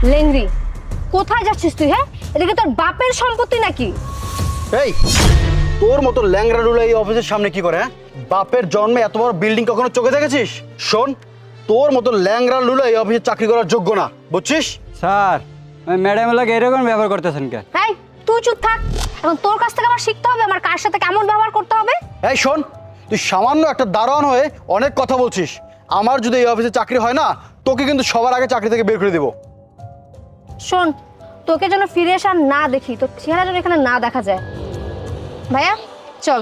লেংড়ি, কোথায় যাচ্ছিস তুই? হ্যাঁ, এদিকে তোর বাপের সম্পত্তি নাকি? এই তোর মতো ল্যাংড়া লুলা এই অফিসের সামনে কি করে? হ্যাঁ, বাপের জন্মে এত বড় বিল্ডিং কখনো চোখে দেখেছিস? শোন, তোর মতো ল্যাংড়া লুলা এই অফিসে চাকরি করার যোগ্য না, বুঝছিস? স্যার ম্যাডাম লাগে এরকম ব্যবহার করতেছেন কে? এই তুই চুপ থাক। এখন তোর কাছ থেকে আমার শিখতে হবে আমার কার সাথে কেমন ব্যবহার করতে হবে। এই শোন, তুই সামান্য একটা দারোয়ান হয়ে অনেক কথা বলছিস। আমার যদি এই অফিসে চাকরি হয় না, তোকে কিন্তু সবার আগে চাকরি থেকে বের করে দেবো। শোন, তোকে যেন ফিরে এসে আর না দেখি, তোর চেহারা যেন এখানে না দেখা যায়। ভাইয়া চল।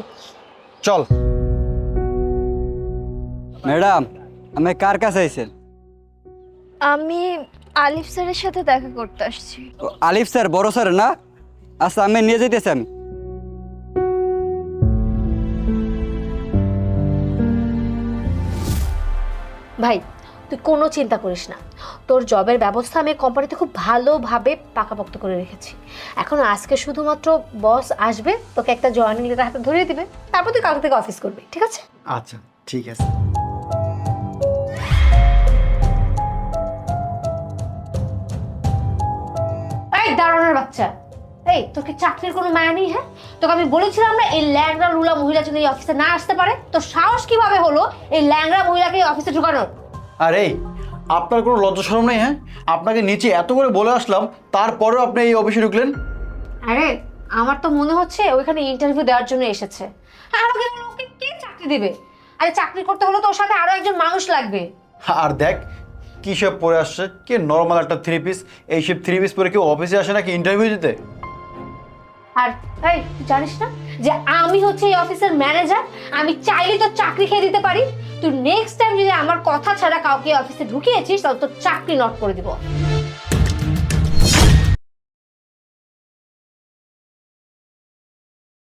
চল। ম্যাডাম আমি কার কাছে আইছেন? আমি আলিফ স্যারের সাথে দেখা করতে আসছি। ও, আলিফ স্যার বড় স্যার না? আচ্ছা আমি নিয়ে যেতেছি আমি। ভাই তুই কোনো চিন্তা করিস না, তোর জবের ব্যবস্থা আমি কোম্পানিতে খুব ভালোভাবে পাকাপোক্ত করে রেখেছি। এখন আজকে শুধুমাত্র বস আসবে, তোকে একটা জয়েনিং লেটার হাতে ধরিয়ে দিবে, তারপর তুই কাল থেকে অফিস করবি, ঠিক আছে? আচ্ছা ঠিক আছে। এই দারোয়ানের বাচ্চা, এই তোর কি চাকরির কোনো মায়া নেই? হ্যাঁ, তোকে আমি বলেছিলাম না এই ল্যাংড়া লুলা মহিলা যদি এই অফিসে না আসতে পারে, তোর সাহস কিভাবে হলো এই ল্যাংড়া মহিলাকে এই অফিসে ঢুকানোর? আরে আপনার কোনো লজ্জা শরম নেই? হ্যাঁ, আপনাকে নিচে এত করে বলে আসলাম, তারপরেও আপনি এই অফিসে ঢুকলেন। আরে আমার তো মনে হচ্ছে ওইখানে ইন্টারভিউ দেওয়ার জন্য এসেছে। আর আমাকে বলো, ওকে কে চাকরি দিবে? আরে চাকরি করতে হলে তো ওর সাথে আরো একজন মানুষ লাগবে। আর দেখ কি সব পরে আসছে, কে নর্মাল একটা থ্রি পিস, এইসব থ্রি পিস পরে কেউ অফিসে আসে নাকি ইন্টারভিউ দিতে? আর এই তুই জানিস না যে আমি হচ্ছে এই অফিসের ম্যানেজার? আমি চাইলে তো চাকরি খেয়ে দিতে পারি। তুই নেক্সট টাইম যদি আমার কথা ছাড়া কাউকে অফিসে ঢুকিয়েছিস তাহলে তোর চাকরি নট করে দিব।